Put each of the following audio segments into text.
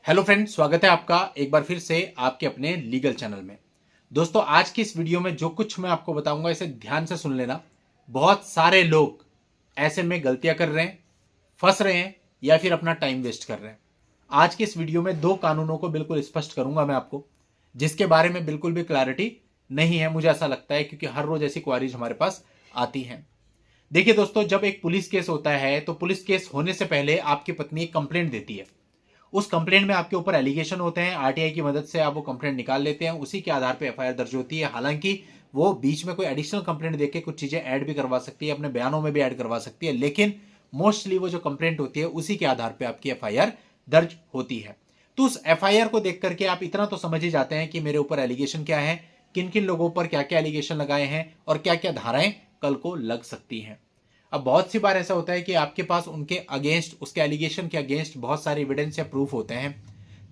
Hello friends, स्वागत है आपका एक बार फिर से आपके अपने लीगल चैनल में। दोस्तों, आज की इस वीडियो में जो कुछ मैं आपको बताऊंगा इसे ध्यान से सुन लेना। बहुत सारे लोग ऐसे में गलतियां कर रहे हैं, फंस रहे हैं या फिर अपना टाइम वेस्ट कर रहे हैं। आज की इस वीडियो में दो कानूनों को बिल्कुल स्पष्ट करूंगा मैं आपको, जिसके बारे में बिल्कुल भी क्लैरिटी नहीं है, मुझे ऐसा लगता है, क्योंकि हर रोज ऐसी क्वारीज हमारे पास आती हैं। देखिए दोस्तों, जब एक पुलिस केस होता है तो पुलिस केस होने से पहले आपकी पत्नी एक कंप्लेंट देती है। उस कंप्लेंट में आपके ऊपर एलिगेशन होते हैं, आरटीआई की मदद से आप वो कंप्लेंट निकाल लेते हैं, उसी के आधार पे एफआईआर दर्ज होती है। हालांकि वो बीच में कोई एडिशनल कंप्लेंट देके कुछ चीजें ऐड भी करवा सकती है, अपने बयानों में भी ऐड करवा सकती है, लेकिन मोस्टली वो जो कंप्लेंट होती है उसी के आधार पर आपकी एफआईआर दर्ज होती है। तो उस एफआईआर को देख करके आप इतना तो समझ ही जाते हैं कि मेरे ऊपर एलिगेशन क्या है, किन किन लोगों पर क्या क्या एलिगेशन लगाए हैं और क्या क्या धाराएं कल को लग सकती हैं। अब बहुत सी बार ऐसा होता है कि आपके पास उनके अगेंस्ट, उसके एलिगेशन के अगेंस्ट बहुत सारे एविडेंस या प्रूफ होते हैं।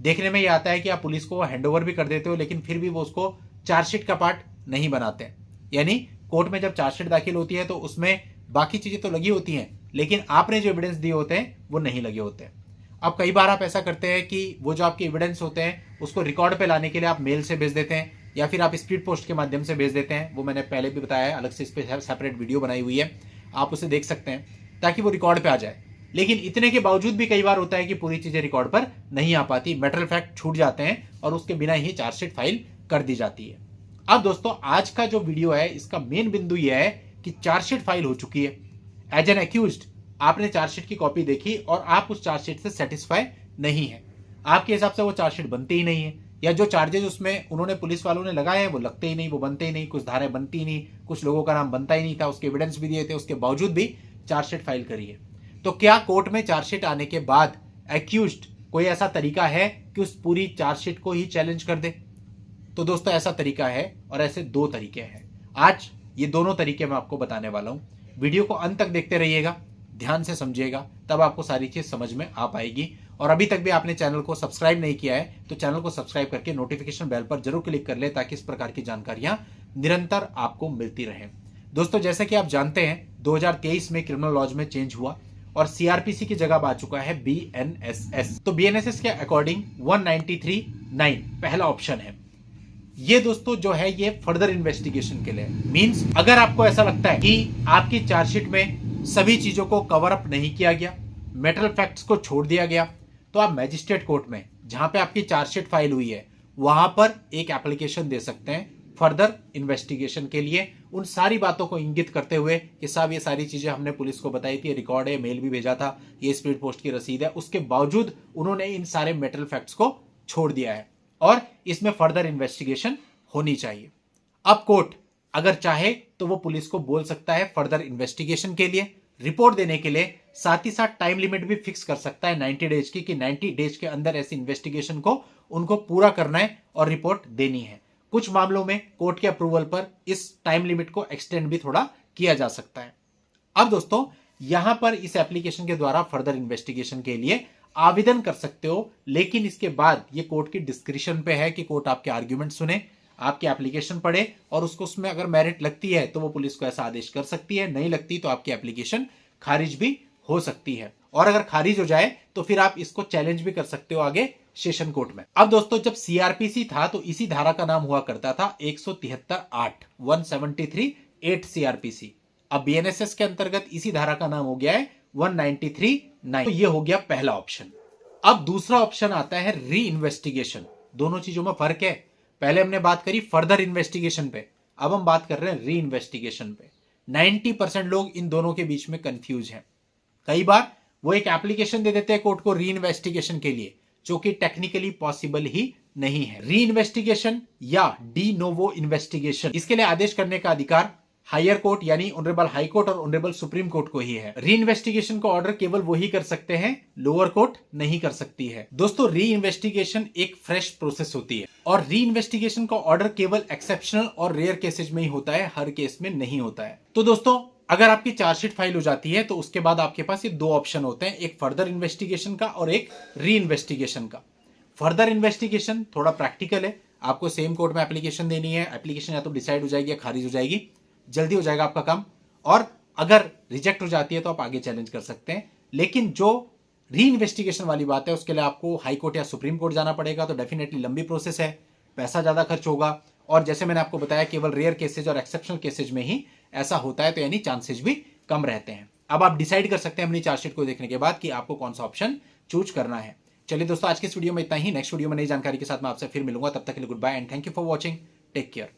देखने में ये आता है कि आप पुलिस को हैंडओवर भी कर देते हो, लेकिन फिर भी वो उसको चार्जशीट का पार्ट नहीं बनाते। यानी कोर्ट में जब चार्जशीट दाखिल होती है तो उसमें बाकी चीजें तो लगी होती हैं, लेकिन आपने जो एविडेंस दिए होते हैं वो नहीं लगे होते हैं। अब कई बार आप ऐसा करते हैं कि वो जो आपके एविडेंस होते हैं उसको रिकॉर्ड पे लाने के लिए आप मेल से भेज देते हैं या फिर आप स्पीड पोस्ट के माध्यम से भेज देते हैं। वो मैंने पहले भी बताया है, अलग से इस पर सेपरेट वीडियो बनाई हुई है, आप उसे देख सकते हैं ताकि वो रिकॉर्ड पे आ जाए। लेकिन इतने के बावजूद भी कई बार होता है कि पूरी चीजें रिकॉर्ड पर नहीं आ पाती, मैटरल फैक्ट छूट जाते हैं और उसके बिना ही चार्जशीट फाइल कर दी जाती है। अब दोस्तों, आज का जो वीडियो है इसका मेन बिंदु यह है कि चार्जशीट फाइल हो चुकी है। एज एन एक्यूज्ड आपने चार्जशीट की कॉपी देखी और आप उस चार्जशीट से सेटिस्फाई नहीं है, आपके हिसाब से वो चार्जशीट बनती ही नहीं है, या जो चार्जेस उसमें उन्होंने पुलिस वालों ने लगाए हैं वो लगते ही नहीं, वो बनते ही नहीं, कुछ धाराएं बनती ही नहीं, कुछ लोगों का नाम बनता ही नहीं था, उसके एविडेंस भी दिए थे, उसके बावजूद भी चार्जशीट फाइल करी है। तो क्या कोर्ट में चार्जशीट आने के बाद एक्यूज्ड कोई ऐसा तरीका है कि उस पूरी चार्जशीट को ही चैलेंज कर दे? तो दोस्तों, ऐसा तरीका है और ऐसे दो तरीके हैं। आज ये दोनों तरीके मैं आपको बताने वाला हूं। वीडियो को अंत तक देखते रहिएगा, ध्यान से समझिएगा, तब आपको सारी चीज समझ में आ पाएगी। और अभी तक भी आपने चैनल को सब्सक्राइब नहीं किया है तो चैनल को सब्सक्राइब करके नोटिफिकेशन बेल पर जरूर क्लिक कर ले, ताकि इस प्रकार की जानकारियां निरंतर आपको मिलती रहे। दोस्तों, जैसे कि आप जानते हैं 2023 में क्रिमिनल लॉज में चेंज हुआ और सीआरपीसी की जगह आ चुका है बीएनएसएस। तो बीएनएसएस के अकॉर्डिंग 193(9) पहला ऑप्शन है। ये दोस्तों जो है ये फर्दर इन्वेस्टिगेशन के लिए मींस, अगर आपको ऐसा लगता है कि आपकी चार्जशीट में सभी चीजों को कवर अप नहीं किया गया, मैटरल फैक्ट्स को छोड़ दिया गया, तो आप मैजिस्ट्रेट कोर्ट में जहां पे आपकी चार्जशीट फाइल हुई है वहां पर एक एप्लीकेशन दे सकते हैं फर्दर इन्वेस्टिगेशन के लिए, उन सारी बातों को इंगित करते हुए कि साहब ये सारी चीजें हमने पुलिस को बताई थी, रिकॉर्ड है, मेल भी भेजा था, ये स्पीड पोस्ट की रसीद है, उसके बावजूद उन्होंने इन सारे मैटरल फैक्ट्स को छोड़ दिया है और इसमें फर्दर इन्वेस्टिगेशन होनी चाहिए। अब कोर्ट अगर चाहे तो वो पुलिस को बोल सकता है फर्दर इन्वेस्टिगेशन के लिए, रिपोर्ट देने के लिए, साथ ही साथ टाइम लिमिट भी फिक्स कर सकता है 90 डेज की, कि 90 डेज के अंदर ऐसी इन्वेस्टिगेशन को उनको पूरा करना है और रिपोर्ट देनी है। कुछ मामलों में कोर्ट के अप्रूवल पर इस टाइम लिमिट को एक्सटेंड भी थोड़ा किया जा सकता है। अब दोस्तों, यहां पर इस एप्लीकेशन के द्वारा फर्दर इन्वेस्टिगेशन के लिए आवेदन कर सकते हो, लेकिन इसके बाद ये कोर्ट की डिस्क्रिप्शन पे है कि कोर्ट आपके आर्ग्यूमेंट सुने, आपकी एप्लीकेशन पढ़े और उसको उसमें अगर मेरिट लगती है तो वो पुलिस को ऐसा आदेश कर सकती है, नहीं लगती तो आपकी एप्लीकेशन खारिज भी हो सकती है। और अगर खारिज हो जाए तो फिर आप इसको चैलेंज भी कर सकते हो आगे सेशन कोर्ट में। अब दोस्तों, जब सीआरपीसी था तो इसी धारा का नाम हुआ करता था 173(8) 173(8) सीआरपीसी। अब बीएनएसएस के अंतर्गत इसी धारा का नाम हो गया है 193(9). तो ये हो गया पहला ऑप्शन। अब दूसरा ऑप्शन आता है री इन्वेस्टिगेशन। दोनों चीजों में फर्क है। पहले हमने बात करी फर्दर इन्वेस्टिगेशन पे, अब हम बात कर रहे हैं री इन्वेस्टिगेशन पे। 90% लोग इन दोनों के बीच में कंफ्यूज हैं। कई बार वो एक एप्लीकेशन दे देते हैं कोर्ट को री इन्वेस्टिगेशन के लिए, जो कि टेक्निकली पॉसिबल ही नहीं है। री इन्वेस्टिगेशन या डी नोवो इन्वेस्टिगेशन, इसके लिए आदेश करने का अधिकार हायर कोर्ट यानी ऑनरेबल हाई कोर्ट और ऑनरेबल सुप्रीम कोर्ट को ही है। री इन्वेस्टिगेशन को ऑर्डर केवल वही कर सकते हैं, लोअर कोर्ट नहीं कर सकती है। दोस्तों, री इन्वेस्टिगेशन एक फ्रेश प्रोसेस होती है और री इन्वेस्टिगेशन का ऑर्डर केवल एक्सेप्शनल और रेयर केसेज में ही होता है, हर केस में नहीं होता है। तो दोस्तों, अगर आपकी चार्जशीट फाइल हो जाती है तो उसके बाद आपके पास ये दो ऑप्शन होते हैं, एक फर्दर इन्वेस्टिगेशन का और एक री इन्वेस्टिगेशन का। फर्दर इन्वेस्टिगेशन थोड़ा प्रैक्टिकल है, आपको सेम कोर्ट में एप्लीकेशन देनी है, एप्लीकेशन या तो डिसाइड हो जाएगी या खारिज हो जाएगी, जल्दी हो जाएगा आपका काम, और अगर रिजेक्ट हो जाती है तो आप आगे चैलेंज कर सकते हैं। लेकिन जो री इन्वेस्टिगेशन वाली बात है, उसके लिए आपको हाई कोर्ट या सुप्रीम कोर्ट जाना पड़ेगा, तो डेफिनेटली लंबी प्रोसेस है, पैसा ज़्यादा खर्च होगा। और जैसे मैंने आपको बताया केवल रेयर केसेज और एक्सेप्शनल केसेज में ही ऐसा होता है, तो यानी चांसेज भी कम रहते हैं। अब आप डिसाइड कर सकते हैं अपनी चार्जशीट को देखने के बाद कि आपको कौन सा ऑप्शन चूज करना है। चलिए दोस्तों, आज की इस वीडियो में इतना ही। नेक्स्ट वीडियो में नई जानकारी के साथ मैं आपसे फिर मिलूंगा। तब तक के लिए good bye and thank you for watching. Take care.